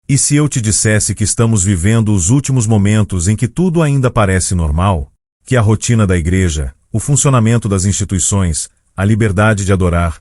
E se eu te dissesse que estamos vivendo os últimos momentos em que tudo ainda parece normal? Que a rotina da igreja, o funcionamento das instituições, a liberdade de adorar,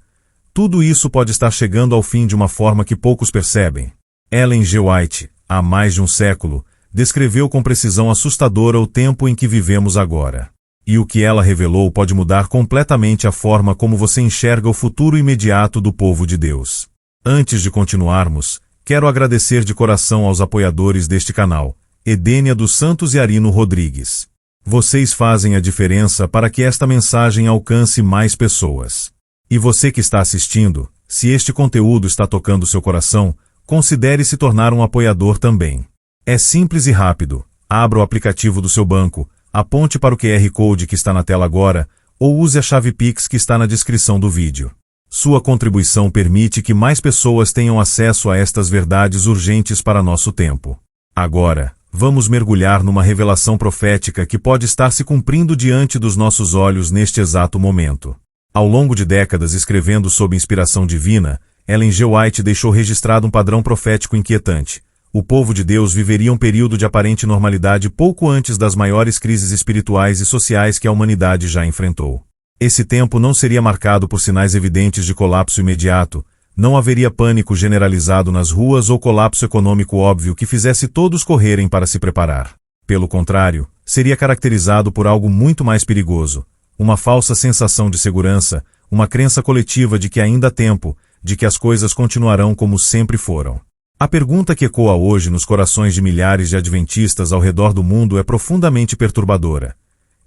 tudo isso pode estar chegando ao fim de uma forma que poucos percebem. Ellen G. White, há mais de um século, descreveu com precisão assustadora o tempo em que vivemos agora. E o que ela revelou pode mudar completamente a forma como você enxerga o futuro imediato do povo de Deus. Antes de continuarmos, quero agradecer de coração aos apoiadores deste canal, Edênia dos Santos e Arino Rodrigues. Vocês fazem a diferença para que esta mensagem alcance mais pessoas. E você que está assistindo, se este conteúdo está tocando seu coração, considere se tornar um apoiador também. É simples e rápido. Abra o aplicativo do seu banco, aponte para o QR Code que está na tela agora, ou use a chave Pix que está na descrição do vídeo. Sua contribuição permite que mais pessoas tenham acesso a estas verdades urgentes para nosso tempo. Agora, vamos mergulhar numa revelação profética que pode estar se cumprindo diante dos nossos olhos neste exato momento. Ao longo de décadas escrevendo sob inspiração divina, Ellen G. White deixou registrado um padrão profético inquietante. O povo de Deus viveria um período de aparente normalidade pouco antes das maiores crises espirituais e sociais que a humanidade já enfrentou. Esse tempo não seria marcado por sinais evidentes de colapso imediato, não haveria pânico generalizado nas ruas ou colapso econômico óbvio que fizesse todos correrem para se preparar. Pelo contrário, seria caracterizado por algo muito mais perigoso, uma falsa sensação de segurança, uma crença coletiva de que ainda há tempo, de que as coisas continuarão como sempre foram. A pergunta que ecoa hoje nos corações de milhares de adventistas ao redor do mundo é profundamente perturbadora.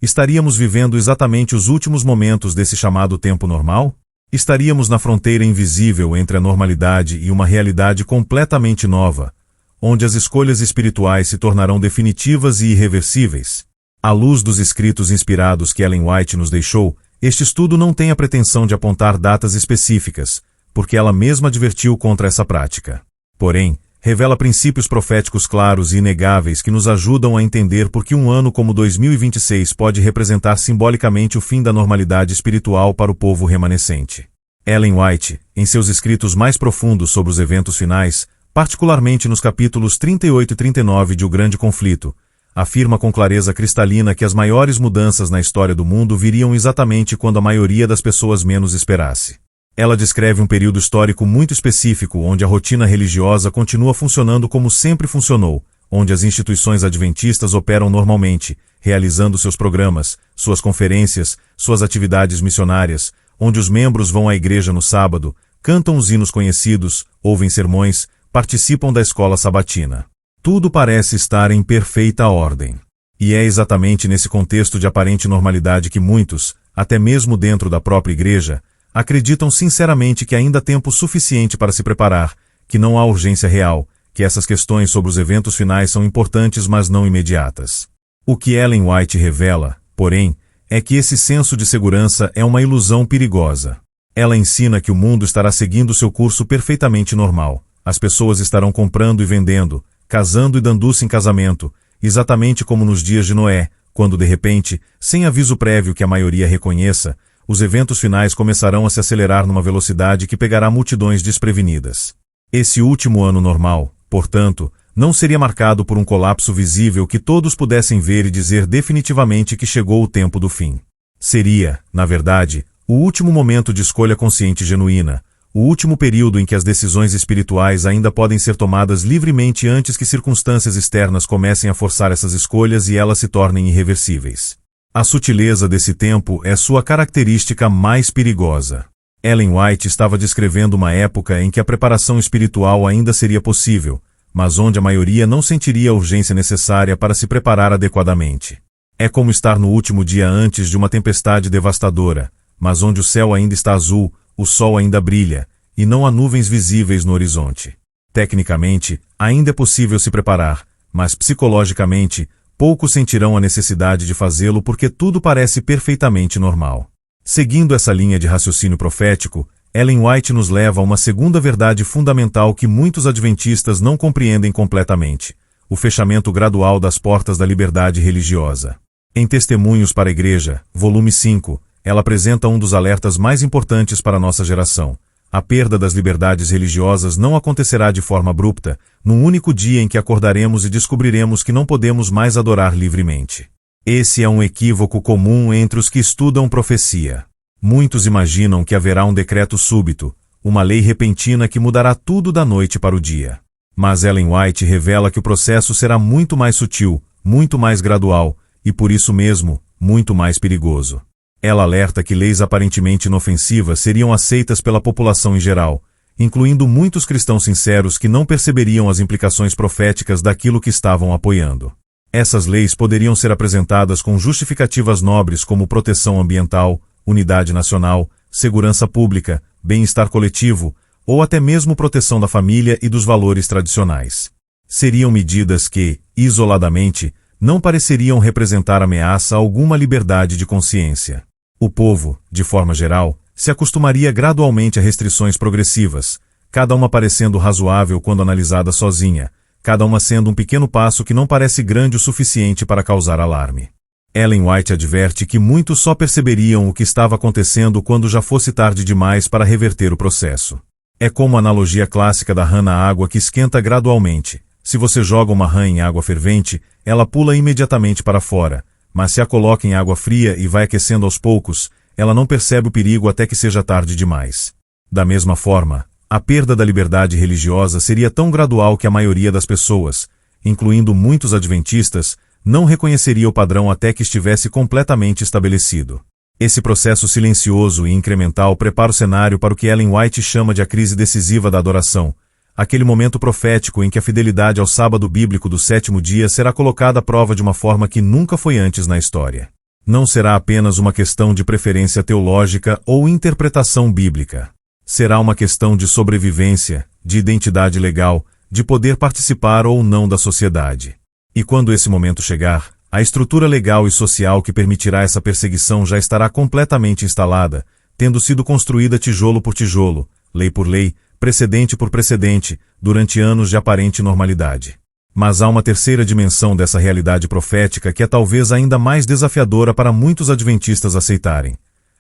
Estaríamos vivendo exatamente os últimos momentos desse chamado tempo normal? Estaríamos na fronteira invisível entre a normalidade e uma realidade completamente nova, onde as escolhas espirituais se tornarão definitivas e irreversíveis? À luz dos escritos inspirados que Ellen White nos deixou, este estudo não tem a pretensão de apontar datas específicas, porque ela mesma advertiu contra essa prática. Porém, revela princípios proféticos claros e inegáveis que nos ajudam a entender por que um ano como 2026 pode representar simbolicamente o fim da normalidade espiritual para o povo remanescente. Ellen White, em seus escritos mais profundos sobre os eventos finais, particularmente nos capítulos 38 e 39 de O Grande Conflito, afirma com clareza cristalina que as maiores mudanças na história do mundo viriam exatamente quando a maioria das pessoas menos esperasse. Ela descreve um período histórico muito específico onde a rotina religiosa continua funcionando como sempre funcionou, onde as instituições adventistas operam normalmente, realizando seus programas, suas conferências, suas atividades missionárias, onde os membros vão à igreja no sábado, cantam os hinos conhecidos, ouvem sermões, participam da escola sabatina. Tudo parece estar em perfeita ordem. E é exatamente nesse contexto de aparente normalidade que muitos, até mesmo dentro da própria igreja, acreditam sinceramente que ainda há tempo suficiente para se preparar, que não há urgência real, que essas questões sobre os eventos finais são importantes mas não imediatas. O que Ellen White revela, porém, é que esse senso de segurança é uma ilusão perigosa. Ela ensina que o mundo estará seguindo seu curso perfeitamente normal. As pessoas estarão comprando e vendendo, casando e dando-se em casamento, exatamente como nos dias de Noé, quando de repente, sem aviso prévio que a maioria reconheça, os eventos finais começarão a se acelerar numa velocidade que pegará multidões desprevenidas. Esse último ano normal, portanto, não seria marcado por um colapso visível que todos pudessem ver e dizer definitivamente que chegou o tempo do fim. Seria, na verdade, o último momento de escolha consciente e genuína, o último período em que as decisões espirituais ainda podem ser tomadas livremente antes que circunstâncias externas comecem a forçar essas escolhas e elas se tornem irreversíveis. A sutileza desse tempo é sua característica mais perigosa. Ellen White estava descrevendo uma época em que a preparação espiritual ainda seria possível, mas onde a maioria não sentiria a urgência necessária para se preparar adequadamente. É como estar no último dia antes de uma tempestade devastadora, mas onde o céu ainda está azul, o sol ainda brilha, e não há nuvens visíveis no horizonte. Tecnicamente, ainda é possível se preparar, mas psicologicamente, poucos sentirão a necessidade de fazê-lo porque tudo parece perfeitamente normal. Seguindo essa linha de raciocínio profético, Ellen White nos leva a uma segunda verdade fundamental que muitos adventistas não compreendem completamente: o fechamento gradual das portas da liberdade religiosa. Em Testemunhos para a Igreja, volume 5, ela apresenta um dos alertas mais importantes para a nossa geração: A perda das liberdades religiosas não acontecerá de forma abrupta, num único dia em que acordaremos e descobriremos que não podemos mais adorar livremente. Esse é um equívoco comum entre os que estudam profecia. Muitos imaginam que haverá um decreto súbito, uma lei repentina que mudará tudo da noite para o dia. Mas Ellen White revela que o processo será muito mais sutil, muito mais gradual e, por isso mesmo, muito mais perigoso. Ela alerta que leis aparentemente inofensivas seriam aceitas pela população em geral, incluindo muitos cristãos sinceros que não perceberiam as implicações proféticas daquilo que estavam apoiando. Essas leis poderiam ser apresentadas com justificativas nobres como proteção ambiental, unidade nacional, segurança pública, bem-estar coletivo, ou até mesmo proteção da família e dos valores tradicionais. Seriam medidas que, isoladamente, não pareceriam representar ameaça a alguma liberdade de consciência. O povo, de forma geral, se acostumaria gradualmente a restrições progressivas, cada uma parecendo razoável quando analisada sozinha, cada uma sendo um pequeno passo que não parece grande o suficiente para causar alarme. Ellen White adverte que muitos só perceberiam o que estava acontecendo quando já fosse tarde demais para reverter o processo. É como a analogia clássica da rã na água que esquenta gradualmente. Se você joga uma rã em água fervente, ela pula imediatamente para fora, mas se a coloca em água fria e vai aquecendo aos poucos, ela não percebe o perigo até que seja tarde demais. Da mesma forma, a perda da liberdade religiosa seria tão gradual que a maioria das pessoas, incluindo muitos adventistas, não reconheceria o padrão até que estivesse completamente estabelecido. Esse processo silencioso e incremental prepara o cenário para o que Ellen White chama de a crise decisiva da adoração, aquele momento profético em que a fidelidade ao sábado bíblico do sétimo dia será colocada à prova de uma forma que nunca foi antes na história. Não será apenas uma questão de preferência teológica ou interpretação bíblica. Será uma questão de sobrevivência, de identidade legal, de poder participar ou não da sociedade. E quando esse momento chegar, a estrutura legal e social que permitirá essa perseguição já estará completamente instalada, tendo sido construída tijolo por tijolo, lei por lei, precedente por precedente, durante anos de aparente normalidade. Mas há uma terceira dimensão dessa realidade profética que é talvez ainda mais desafiadora para muitos adventistas aceitarem: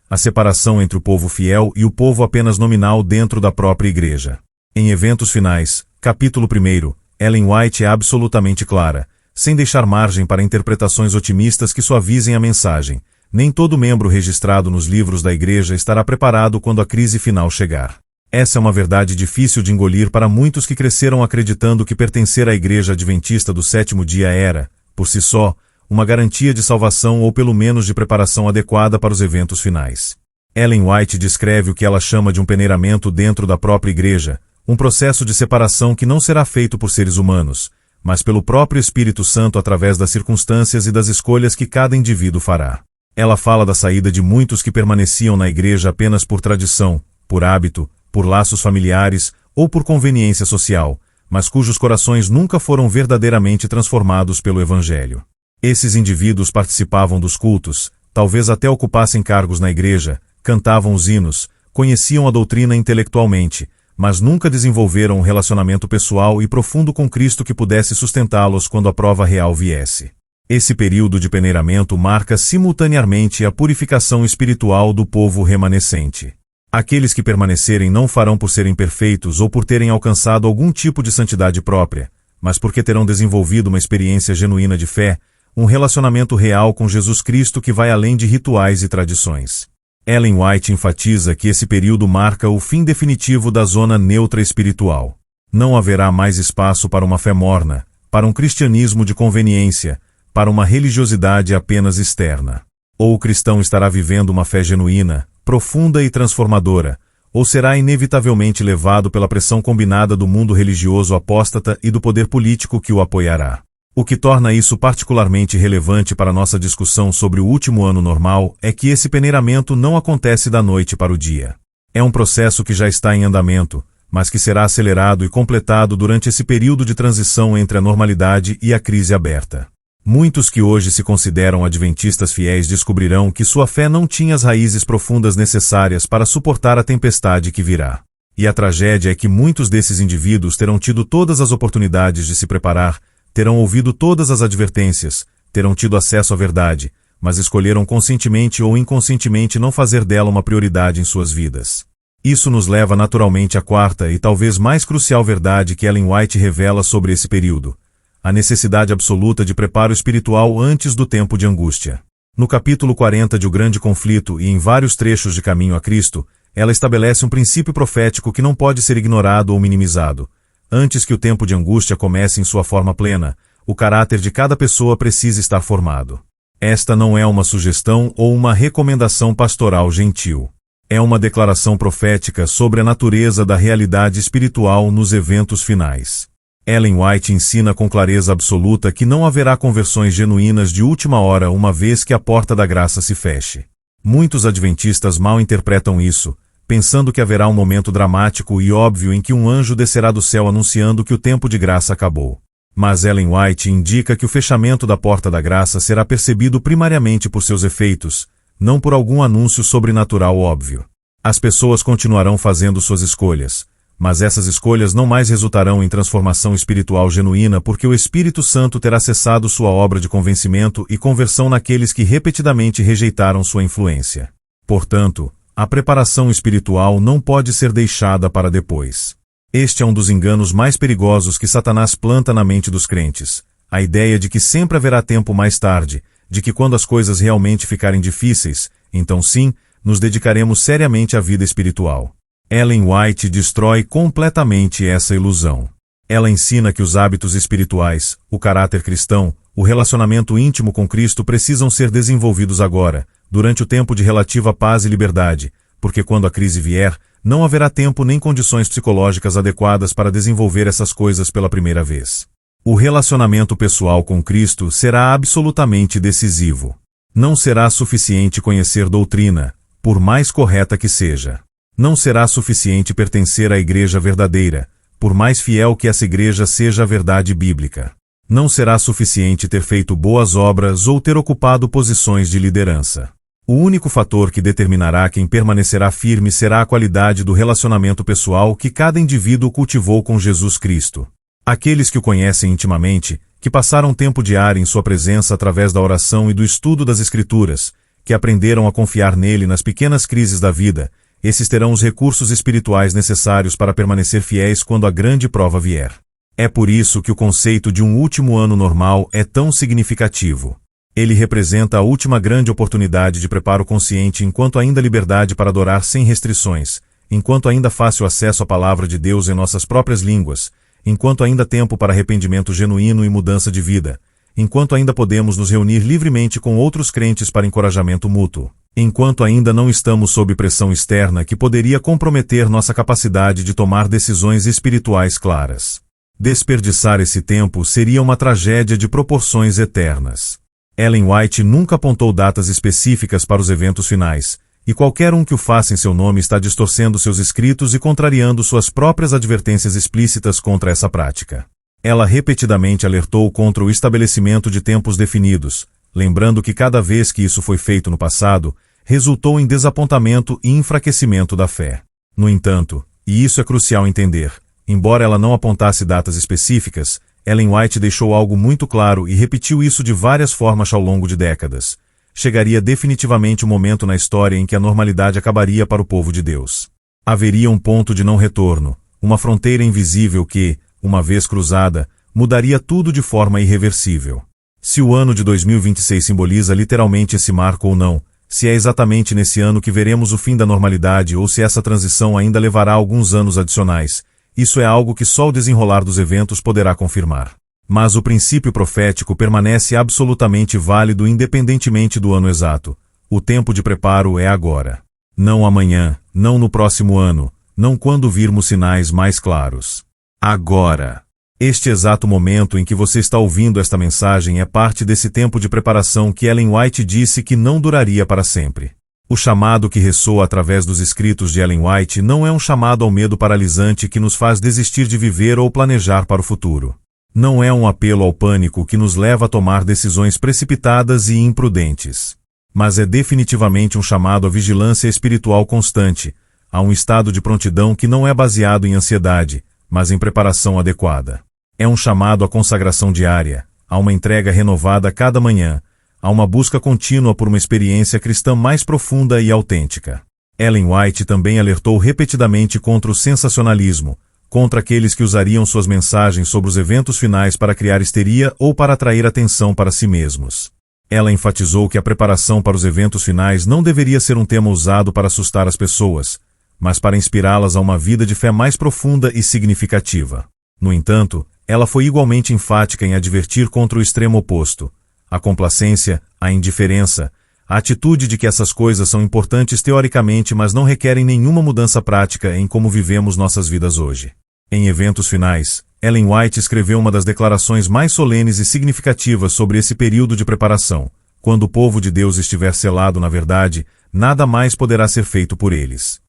a separação entre o povo fiel e o povo apenas nominal dentro da própria igreja. Em Eventos Finais, capítulo 1, Ellen White é absolutamente clara, sem deixar margem para interpretações otimistas que suavizem a mensagem. Nem todo membro registrado nos livros da igreja estará preparado quando a crise final chegar. Essa é uma verdade difícil de engolir para muitos que cresceram acreditando que pertencer à igreja adventista do sétimo dia era, por si só, uma garantia de salvação ou pelo menos de preparação adequada para os eventos finais. Ellen White descreve o que ela chama de um peneiramento dentro da própria igreja, um processo de separação que não será feito por seres humanos, mas pelo próprio Espírito Santo através das circunstâncias e das escolhas que cada indivíduo fará. Ela fala da saída de muitos que permaneciam na igreja apenas por tradição, por hábito, por laços familiares ou por conveniência social, mas cujos corações nunca foram verdadeiramente transformados pelo Evangelho. Esses indivíduos participavam dos cultos, talvez até ocupassem cargos na igreja, cantavam os hinos, conheciam a doutrina intelectualmente, mas nunca desenvolveram um relacionamento pessoal e profundo com Cristo que pudesse sustentá-los quando a prova real viesse. Esse período de peneiramento marca simultaneamente a purificação espiritual do povo remanescente. Aqueles que permanecerem não farão por serem perfeitos ou por terem alcançado algum tipo de santidade própria, mas porque terão desenvolvido uma experiência genuína de fé, um relacionamento real com Jesus Cristo que vai além de rituais e tradições. Ellen White enfatiza que esse período marca o fim definitivo da zona neutra espiritual. Não haverá mais espaço para uma fé morna, para um cristianismo de conveniência, para uma religiosidade apenas externa. Ou o cristão estará vivendo uma fé genuína, profunda e transformadora, ou será inevitavelmente levado pela pressão combinada do mundo religioso apóstata e do poder político que o apoiará. O que torna isso particularmente relevante para nossa discussão sobre o último ano normal é que esse peneiramento não acontece da noite para o dia. É um processo que já está em andamento, mas que será acelerado e completado durante esse período de transição entre a normalidade e a crise aberta. Muitos que hoje se consideram adventistas fiéis descobrirão que sua fé não tinha as raízes profundas necessárias para suportar a tempestade que virá. E a tragédia é que muitos desses indivíduos terão tido todas as oportunidades de se preparar, terão ouvido todas as advertências, terão tido acesso à verdade, mas escolheram conscientemente ou inconscientemente não fazer dela uma prioridade em suas vidas. Isso nos leva naturalmente à quarta e talvez mais crucial verdade que Ellen White revela sobre esse período: a necessidade absoluta de preparo espiritual antes do tempo de angústia. No capítulo 40 de O Grande Conflito e em vários trechos de Caminho a Cristo, ela estabelece um princípio profético que não pode ser ignorado ou minimizado. Antes que o tempo de angústia comece em sua forma plena, o caráter de cada pessoa precisa estar formado. Esta não é uma sugestão ou uma recomendação pastoral gentil. É uma declaração profética sobre a natureza da realidade espiritual nos eventos finais. Ellen White ensina com clareza absoluta que não haverá conversões genuínas de última hora uma vez que a porta da graça se feche. Muitos adventistas mal interpretam isso, pensando que haverá um momento dramático e óbvio em que um anjo descerá do céu anunciando que o tempo de graça acabou. Mas Ellen White indica que o fechamento da porta da graça será percebido primariamente por seus efeitos, não por algum anúncio sobrenatural óbvio. As pessoas continuarão fazendo suas escolhas, mas essas escolhas não mais resultarão em transformação espiritual genuína porque o Espírito Santo terá cessado sua obra de convencimento e conversão naqueles que repetidamente rejeitaram sua influência. Portanto, a preparação espiritual não pode ser deixada para depois. Este é um dos enganos mais perigosos que Satanás planta na mente dos crentes: a ideia de que sempre haverá tempo mais tarde, de que quando as coisas realmente ficarem difíceis, então sim, nos dedicaremos seriamente à vida espiritual. Ellen White destrói completamente essa ilusão. Ela ensina que os hábitos espirituais, o caráter cristão, o relacionamento íntimo com Cristo precisam ser desenvolvidos agora, durante o tempo de relativa paz e liberdade, porque quando a crise vier, não haverá tempo nem condições psicológicas adequadas para desenvolver essas coisas pela primeira vez. O relacionamento pessoal com Cristo será absolutamente decisivo. Não será suficiente conhecer doutrina, por mais correta que seja. Não será suficiente pertencer à igreja verdadeira, por mais fiel que essa igreja seja à verdade bíblica. Não será suficiente ter feito boas obras ou ter ocupado posições de liderança. O único fator que determinará quem permanecerá firme será a qualidade do relacionamento pessoal que cada indivíduo cultivou com Jesus Cristo. Aqueles que o conhecem intimamente, que passaram tempo diário em sua presença através da oração e do estudo das Escrituras, que aprenderam a confiar nele nas pequenas crises da vida, esses terão os recursos espirituais necessários para permanecer fiéis quando a grande prova vier. É por isso que o conceito de um último ano normal é tão significativo. Ele representa a última grande oportunidade de preparo consciente enquanto ainda há liberdade para adorar sem restrições, enquanto ainda há fácil acesso à palavra de Deus em nossas próprias línguas, enquanto ainda há tempo para arrependimento genuíno e mudança de vida, enquanto ainda podemos nos reunir livremente com outros crentes para encorajamento mútuo, enquanto ainda não estamos sob pressão externa que poderia comprometer nossa capacidade de tomar decisões espirituais claras. Desperdiçar esse tempo seria uma tragédia de proporções eternas. Ellen White nunca apontou datas específicas para os eventos finais, e qualquer um que o faça em seu nome está distorcendo seus escritos e contrariando suas próprias advertências explícitas contra essa prática. Ela repetidamente alertou contra o estabelecimento de tempos definidos, lembrando que cada vez que isso foi feito no passado, resultou em desapontamento e enfraquecimento da fé. No entanto, e isso é crucial entender, embora ela não apontasse datas específicas, Ellen White deixou algo muito claro e repetiu isso de várias formas ao longo de décadas. Chegaria definitivamente um momento na história em que a normalidade acabaria para o povo de Deus. Haveria um ponto de não retorno, uma fronteira invisível que, uma vez cruzada, mudaria tudo de forma irreversível. Se o ano de 2026 simboliza literalmente esse marco ou não, se é exatamente nesse ano que veremos o fim da normalidade ou se essa transição ainda levará alguns anos adicionais, isso é algo que só o desenrolar dos eventos poderá confirmar. Mas o princípio profético permanece absolutamente válido independentemente do ano exato. O tempo de preparo é agora. Não amanhã, não no próximo ano, não quando virmos sinais mais claros. Agora. Este exato momento em que você está ouvindo esta mensagem é parte desse tempo de preparação que Ellen White disse que não duraria para sempre. O chamado que ressoa através dos escritos de Ellen White não é um chamado ao medo paralisante que nos faz desistir de viver ou planejar para o futuro. Não é um apelo ao pânico que nos leva a tomar decisões precipitadas e imprudentes. Mas é definitivamente um chamado à vigilância espiritual constante, a um estado de prontidão que não é baseado em ansiedade, mas em preparação adequada. É um chamado à consagração diária, a uma entrega renovada cada manhã, a uma busca contínua por uma experiência cristã mais profunda e autêntica. Ellen White também alertou repetidamente contra o sensacionalismo, contra aqueles que usariam suas mensagens sobre os eventos finais para criar histeria ou para atrair atenção para si mesmos. Ela enfatizou que a preparação para os eventos finais não deveria ser um tema usado para assustar as pessoas, mas para inspirá-las a uma vida de fé mais profunda e significativa. No entanto, ela foi igualmente enfática em advertir contra o extremo oposto: a complacência, a indiferença, a atitude de que essas coisas são importantes teoricamente, mas não requerem nenhuma mudança prática em como vivemos nossas vidas hoje. Em Eventos Finais, Ellen White escreveu uma das declarações mais solenes e significativas sobre esse período de preparação. Quando o povo de Deus estiver selado na verdade, nada mais poderá ser feito por eles.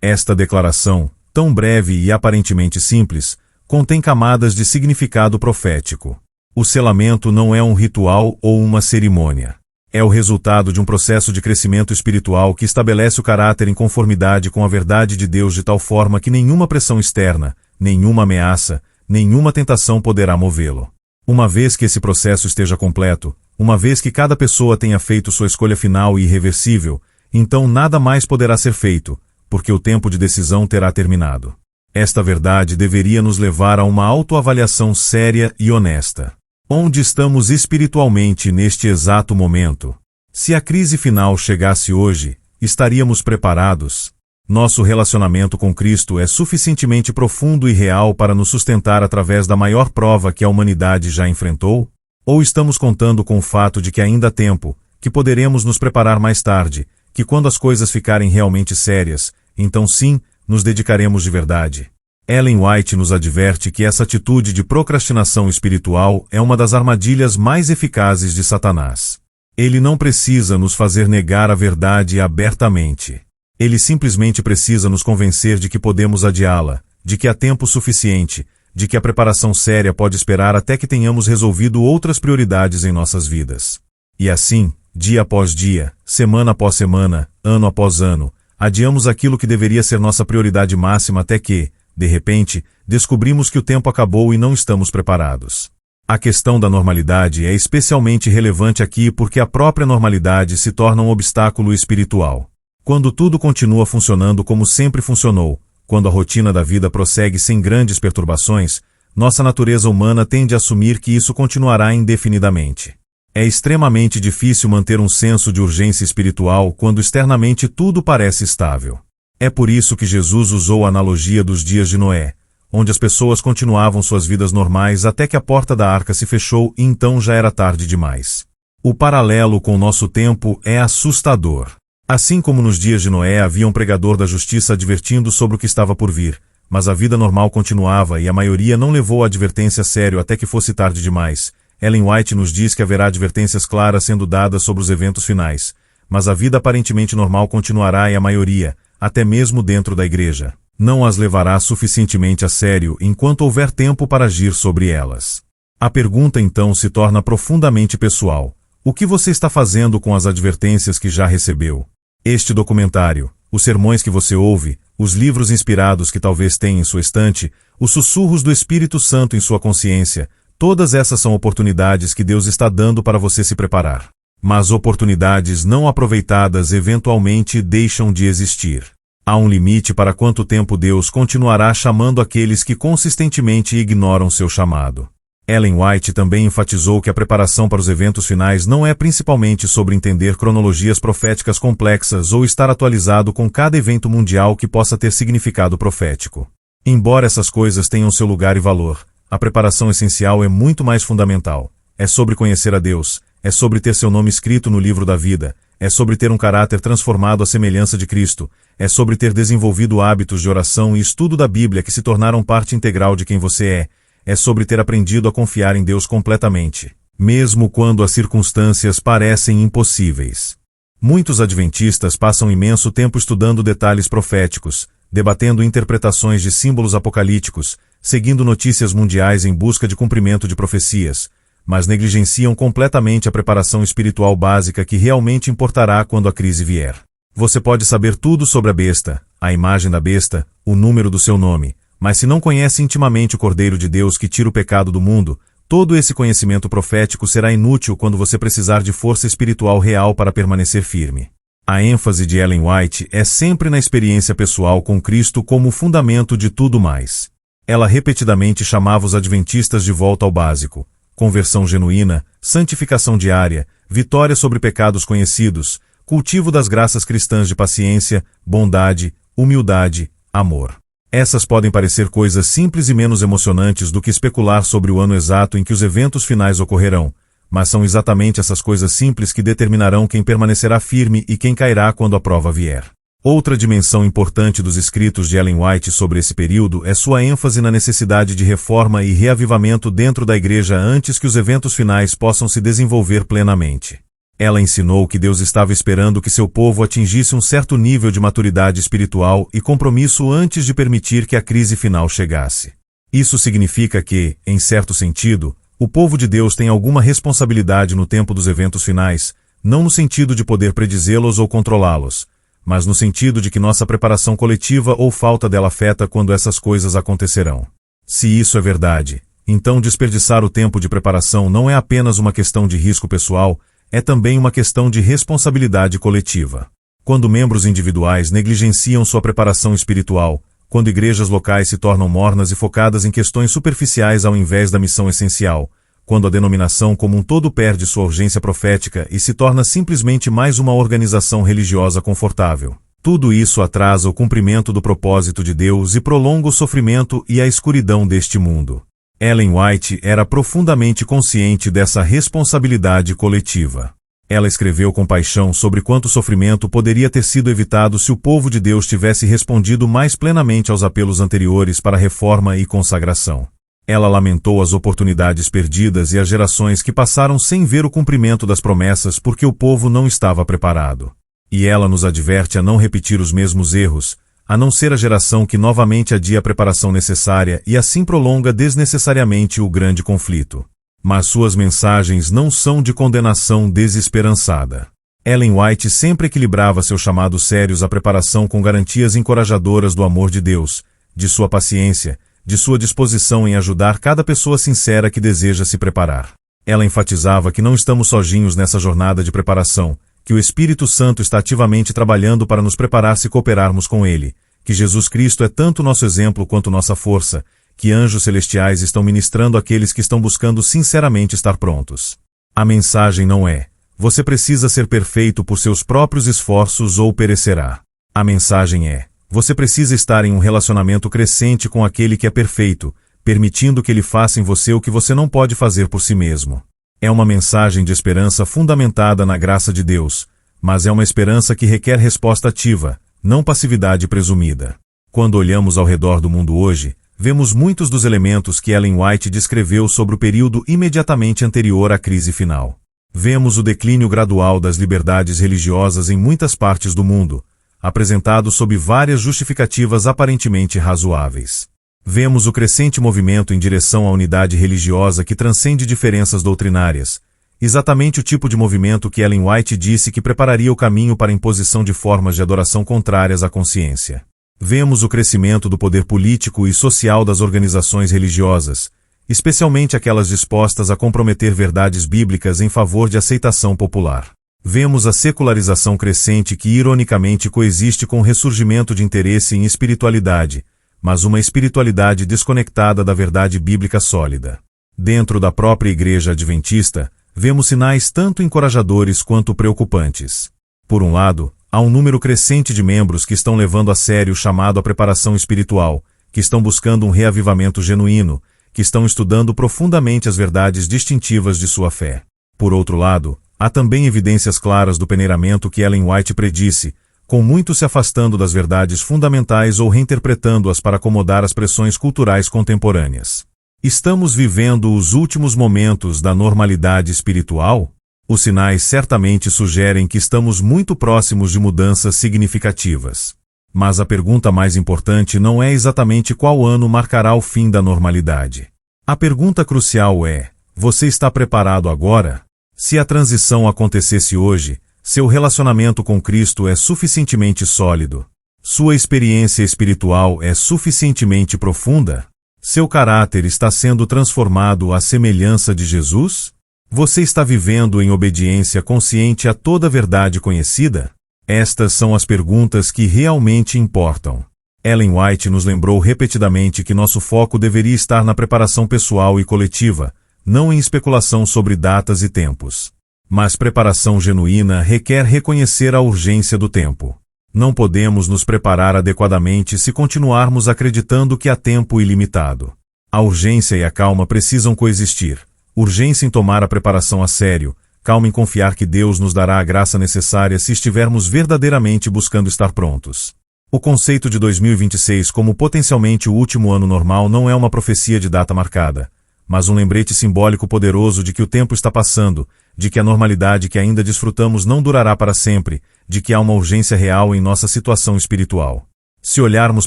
Esta declaração, tão breve e aparentemente simples, contém camadas de significado profético. O selamento não é um ritual ou uma cerimônia. É o resultado de um processo de crescimento espiritual que estabelece o caráter em conformidade com a verdade de Deus de tal forma que nenhuma pressão externa, nenhuma ameaça, nenhuma tentação poderá movê-lo. Uma vez que esse processo esteja completo, uma vez que cada pessoa tenha feito sua escolha final e irreversível, então nada mais poderá ser feito, porque o tempo de decisão terá terminado. Esta verdade deveria nos levar a uma autoavaliação séria e honesta. Onde estamos espiritualmente neste exato momento? Se a crise final chegasse hoje, estaríamos preparados? Nosso relacionamento com Cristo é suficientemente profundo e real para nos sustentar através da maior prova que a humanidade já enfrentou? Ou estamos contando com o fato de que ainda há tempo, que poderemos nos preparar mais tarde, que quando as coisas ficarem realmente sérias, então sim, nos dedicaremos de verdade? Ellen White nos adverte que essa atitude de procrastinação espiritual é uma das armadilhas mais eficazes de Satanás. Ele não precisa nos fazer negar a verdade abertamente. Ele simplesmente precisa nos convencer de que podemos adiá-la, de que há tempo suficiente, de que a preparação séria pode esperar até que tenhamos resolvido outras prioridades em nossas vidas. E assim, dia após dia, semana após semana, ano após ano, adiamos aquilo que deveria ser nossa prioridade máxima até que, de repente, descobrimos que o tempo acabou e não estamos preparados. A questão da normalidade é especialmente relevante aqui porque a própria normalidade se torna um obstáculo espiritual. Quando tudo continua funcionando como sempre funcionou, quando a rotina da vida prossegue sem grandes perturbações, nossa natureza humana tende a assumir que isso continuará indefinidamente. É extremamente difícil manter um senso de urgência espiritual quando externamente tudo parece estável. É por isso que Jesus usou a analogia dos dias de Noé, onde as pessoas continuavam suas vidas normais até que a porta da arca se fechou e então já era tarde demais. O paralelo com o nosso tempo é assustador. Assim como nos dias de Noé havia um pregador da justiça advertindo sobre o que estava por vir, mas a vida normal continuava e a maioria não levou a advertência a sério até que fosse tarde demais. Ellen White nos diz que haverá advertências claras sendo dadas sobre os eventos finais, mas a vida aparentemente normal continuará e a maioria, até mesmo dentro da igreja, não as levará suficientemente a sério enquanto houver tempo para agir sobre elas. A pergunta então se torna profundamente pessoal. O que você está fazendo com as advertências que já recebeu? Este documentário, os sermões que você ouve, os livros inspirados que talvez tenha em sua estante, os sussurros do Espírito Santo em sua consciência, todas essas são oportunidades que Deus está dando para você se preparar. Mas oportunidades não aproveitadas eventualmente deixam de existir. Há um limite para quanto tempo Deus continuará chamando aqueles que consistentemente ignoram seu chamado. Ellen White também enfatizou que a preparação para os eventos finais não é principalmente sobre entender cronologias proféticas complexas ou estar atualizado com cada evento mundial que possa ter significado profético. Embora essas coisas tenham seu lugar e valor, a preparação essencial é muito mais fundamental. É sobre conhecer a Deus, é sobre ter seu nome escrito no livro da vida, é sobre ter um caráter transformado à semelhança de Cristo, é sobre ter desenvolvido hábitos de oração e estudo da Bíblia que se tornaram parte integral de quem você é sobre ter aprendido a confiar em Deus completamente, mesmo quando as circunstâncias parecem impossíveis. Muitos adventistas passam imenso tempo estudando detalhes proféticos, debatendo interpretações de símbolos apocalípticos, seguindo notícias mundiais em busca de cumprimento de profecias, mas negligenciam completamente a preparação espiritual básica que realmente importará quando a crise vier. Você pode saber tudo sobre a besta, a imagem da besta, o número do seu nome, mas se não conhece intimamente o Cordeiro de Deus que tira o pecado do mundo, todo esse conhecimento profético será inútil quando você precisar de força espiritual real para permanecer firme. A ênfase de Ellen White é sempre na experiência pessoal com Cristo como o fundamento de tudo mais. Ela repetidamente chamava os adventistas de volta ao básico: conversão genuína, santificação diária, vitória sobre pecados conhecidos, cultivo das graças cristãs de paciência, bondade, humildade, amor. Essas podem parecer coisas simples e menos emocionantes do que especular sobre o ano exato em que os eventos finais ocorrerão, mas são exatamente essas coisas simples que determinarão quem permanecerá firme e quem cairá quando a prova vier. Outra dimensão importante dos escritos de Ellen White sobre esse período é sua ênfase na necessidade de reforma e reavivamento dentro da igreja antes que os eventos finais possam se desenvolver plenamente. Ela ensinou que Deus estava esperando que seu povo atingisse um certo nível de maturidade espiritual e compromisso antes de permitir que a crise final chegasse. Isso significa que, em certo sentido, o povo de Deus tem alguma responsabilidade no tempo dos eventos finais, não no sentido de poder predizê-los ou controlá-los, mas no sentido de que nossa preparação coletiva ou falta dela afeta quando essas coisas acontecerão. Se isso é verdade, então desperdiçar o tempo de preparação não é apenas uma questão de risco pessoal, é também uma questão de responsabilidade coletiva. Quando membros individuais negligenciam sua preparação espiritual, quando igrejas locais se tornam mornas e focadas em questões superficiais ao invés da missão essencial, quando a denominação como um todo perde sua urgência profética e se torna simplesmente mais uma organização religiosa confortável. Tudo isso atrasa o cumprimento do propósito de Deus e prolonga o sofrimento e a escuridão deste mundo. Ellen White era profundamente consciente dessa responsabilidade coletiva. Ela escreveu com paixão sobre quanto sofrimento poderia ter sido evitado se o povo de Deus tivesse respondido mais plenamente aos apelos anteriores para reforma e consagração. Ela lamentou as oportunidades perdidas e as gerações que passaram sem ver o cumprimento das promessas porque o povo não estava preparado. E ela nos adverte a não repetir os mesmos erros, a não ser a geração que novamente adia a preparação necessária e assim prolonga desnecessariamente o grande conflito. Mas suas mensagens não são de condenação desesperançada. Ellen White sempre equilibrava seus chamados sérios à preparação com garantias encorajadoras do amor de Deus, de sua paciência, de sua disposição em ajudar cada pessoa sincera que deseja se preparar. Ela enfatizava que não estamos sozinhos nessa jornada de preparação, que o Espírito Santo está ativamente trabalhando para nos preparar se cooperarmos com Ele, que Jesus Cristo é tanto nosso exemplo quanto nossa força, que anjos celestiais estão ministrando àqueles que estão buscando sinceramente estar prontos. A mensagem não é: você precisa ser perfeito por seus próprios esforços ou perecerá. A mensagem é: você precisa estar em um relacionamento crescente com aquele que é perfeito, permitindo que ele faça em você o que você não pode fazer por si mesmo. É uma mensagem de esperança fundamentada na graça de Deus, mas é uma esperança que requer resposta ativa, não passividade presumida. Quando olhamos ao redor do mundo hoje, vemos muitos dos elementos que Ellen White descreveu sobre o período imediatamente anterior à crise final. Vemos o declínio gradual das liberdades religiosas em muitas partes do mundo, apresentado sob várias justificativas aparentemente razoáveis. Vemos o crescente movimento em direção à unidade religiosa que transcende diferenças doutrinárias, exatamente o tipo de movimento que Ellen White disse que prepararia o caminho para a imposição de formas de adoração contrárias à consciência. Vemos o crescimento do poder político e social das organizações religiosas, especialmente aquelas dispostas a comprometer verdades bíblicas em favor de aceitação popular. Vemos a secularização crescente que ironicamente coexiste com o ressurgimento de interesse em espiritualidade, mas uma espiritualidade desconectada da verdade bíblica sólida. Dentro da própria Igreja Adventista, vemos sinais tanto encorajadores quanto preocupantes. Por um lado, há um número crescente de membros que estão levando a sério o chamado à preparação espiritual, que estão buscando um reavivamento genuíno, que estão estudando profundamente as verdades distintivas de sua fé. Por outro lado, há também evidências claras do peneiramento que Ellen White predisse, com muitos se afastando das verdades fundamentais ou reinterpretando-as para acomodar as pressões culturais contemporâneas. Estamos vivendo os últimos momentos da normalidade espiritual? Os sinais certamente sugerem que estamos muito próximos de mudanças significativas. Mas a pergunta mais importante não é exatamente qual ano marcará o fim da normalidade. A pergunta crucial é: você está preparado agora? Se a transição acontecesse hoje, seu relacionamento com Cristo é suficientemente sólido? Sua experiência espiritual é suficientemente profunda? Seu caráter está sendo transformado à semelhança de Jesus? Você está vivendo em obediência consciente a toda a verdade conhecida? Estas são as perguntas que realmente importam. Ellen White nos lembrou repetidamente que nosso foco deveria estar na preparação pessoal e coletiva, não em especulação sobre datas e tempos. Mas preparação genuína requer reconhecer a urgência do tempo. Não podemos nos preparar adequadamente se continuarmos acreditando que há tempo ilimitado. A urgência e a calma precisam coexistir. Urgência em tomar a preparação a sério, calma em confiar que Deus nos dará a graça necessária se estivermos verdadeiramente buscando estar prontos. O conceito de 2026 como potencialmente o último ano normal não é uma profecia de data marcada, mas um lembrete simbólico poderoso de que o tempo está passando, de que a normalidade que ainda desfrutamos não durará para sempre, de que há uma urgência real em nossa situação espiritual. Se olharmos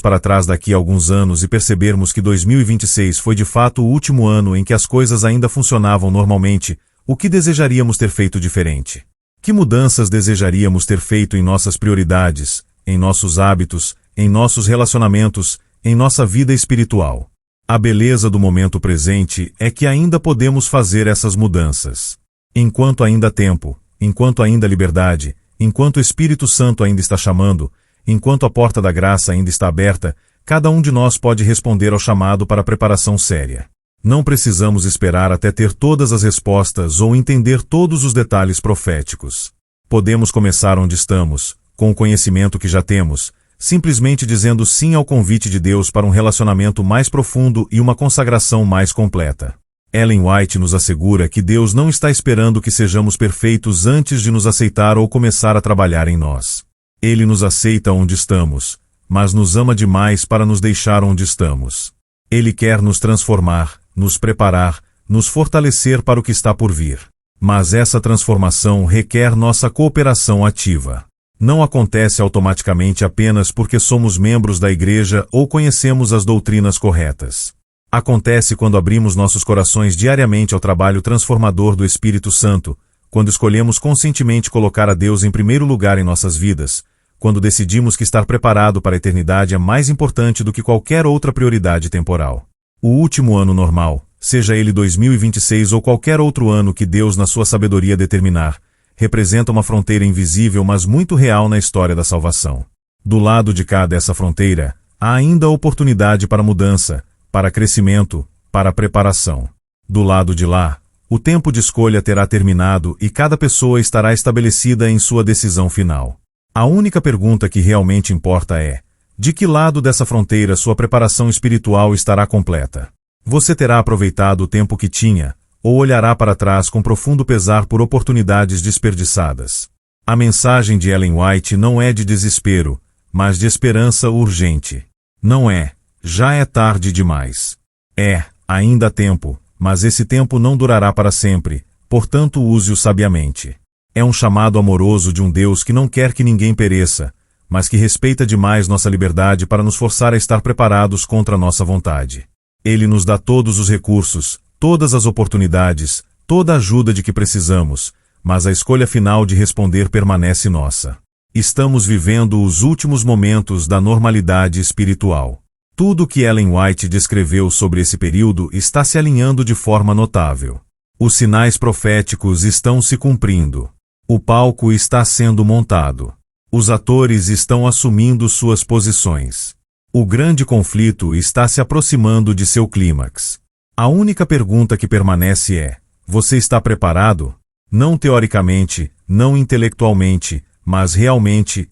para trás daqui a alguns anos e percebermos que 2026 foi de fato o último ano em que as coisas ainda funcionavam normalmente, o que desejaríamos ter feito diferente? Que mudanças desejaríamos ter feito em nossas prioridades, em nossos hábitos, em nossos relacionamentos, em nossa vida espiritual? A beleza do momento presente é que ainda podemos fazer essas mudanças. Enquanto ainda há tempo, enquanto ainda há liberdade, enquanto o Espírito Santo ainda está chamando, enquanto a porta da graça ainda está aberta, cada um de nós pode responder ao chamado para a preparação séria. Não precisamos esperar até ter todas as respostas ou entender todos os detalhes proféticos. Podemos começar onde estamos, com o conhecimento que já temos, simplesmente dizendo sim ao convite de Deus para um relacionamento mais profundo e uma consagração mais completa. Ellen White nos assegura que Deus não está esperando que sejamos perfeitos antes de nos aceitar ou começar a trabalhar em nós. Ele nos aceita onde estamos, mas nos ama demais para nos deixar onde estamos. Ele quer nos transformar, nos preparar, nos fortalecer para o que está por vir. Mas essa transformação requer nossa cooperação ativa. Não acontece automaticamente apenas porque somos membros da igreja ou conhecemos as doutrinas corretas. Acontece quando abrimos nossos corações diariamente ao trabalho transformador do Espírito Santo, quando escolhemos conscientemente colocar a Deus em primeiro lugar em nossas vidas, quando decidimos que estar preparado para a eternidade é mais importante do que qualquer outra prioridade temporal. O último ano normal, seja ele 2026 ou qualquer outro ano que Deus na sua sabedoria determinar, representa uma fronteira invisível mas muito real na história da salvação. Do lado de cá dessa fronteira, há ainda oportunidade para mudança, para crescimento, para preparação. Do lado de lá, o tempo de escolha terá terminado e cada pessoa estará estabelecida em sua decisão final. A única pergunta que realmente importa é: de que lado dessa fronteira sua preparação espiritual estará completa? Você terá aproveitado o tempo que tinha, ou olhará para trás com profundo pesar por oportunidades desperdiçadas? A mensagem de Ellen White não é de desespero, mas de esperança urgente. Não é: já é tarde demais. É: ainda há tempo, mas esse tempo não durará para sempre, portanto use-o sabiamente. É um chamado amoroso de um Deus que não quer que ninguém pereça, mas que respeita demais nossa liberdade para nos forçar a estar preparados contra a nossa vontade. Ele nos dá todos os recursos, todas as oportunidades, toda a ajuda de que precisamos, mas a escolha final de responder permanece nossa. Estamos vivendo os últimos momentos da normalidade espiritual. Tudo o que Ellen White descreveu sobre esse período está se alinhando de forma notável. Os sinais proféticos estão se cumprindo. O palco está sendo montado. Os atores estão assumindo suas posições. O grande conflito está se aproximando de seu clímax. A única pergunta que permanece é: você está preparado? Não teoricamente, não intelectualmente, mas realmente,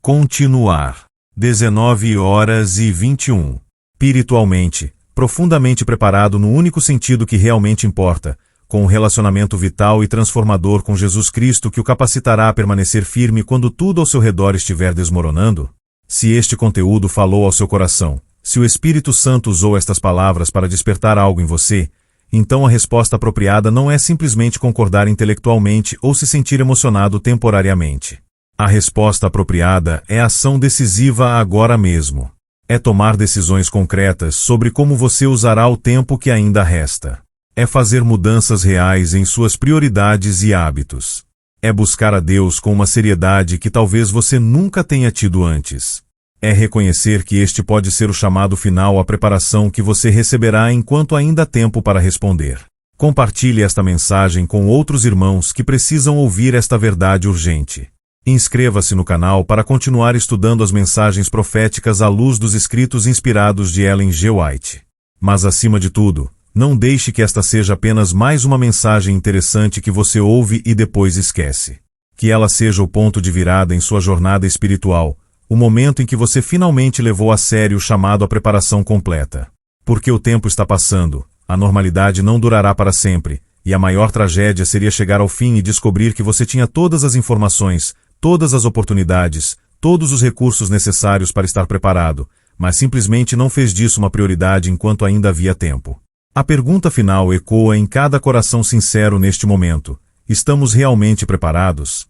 Continuar. 19h21. Espiritualmente, profundamente preparado no único sentido que realmente importa, com um relacionamento vital e transformador com Jesus Cristo que o capacitará a permanecer firme quando tudo ao seu redor estiver desmoronando? Se este conteúdo falou ao seu coração, se o Espírito Santo usou estas palavras para despertar algo em você, então a resposta apropriada não é simplesmente concordar intelectualmente ou se sentir emocionado temporariamente. A resposta apropriada é ação decisiva agora mesmo. É tomar decisões concretas sobre como você usará o tempo que ainda resta. É fazer mudanças reais em suas prioridades e hábitos. É buscar a Deus com uma seriedade que talvez você nunca tenha tido antes. É reconhecer que este pode ser o chamado final à preparação que você receberá enquanto ainda há tempo para responder. Compartilhe esta mensagem com outros irmãos que precisam ouvir esta verdade urgente. Inscreva-se no canal para continuar estudando as mensagens proféticas à luz dos escritos inspirados de Ellen G. White. Mas acima de tudo, não deixe que esta seja apenas mais uma mensagem interessante que você ouve e depois esquece. Que ela seja o ponto de virada em sua jornada espiritual, o momento em que você finalmente levou a sério o chamado à preparação completa. Porque o tempo está passando, a normalidade não durará para sempre, e a maior tragédia seria chegar ao fim e descobrir que você tinha todas as informações, todas as oportunidades, todos os recursos necessários para estar preparado, mas simplesmente não fez disso uma prioridade enquanto ainda havia tempo. A pergunta final ecoa em cada coração sincero neste momento: estamos realmente preparados?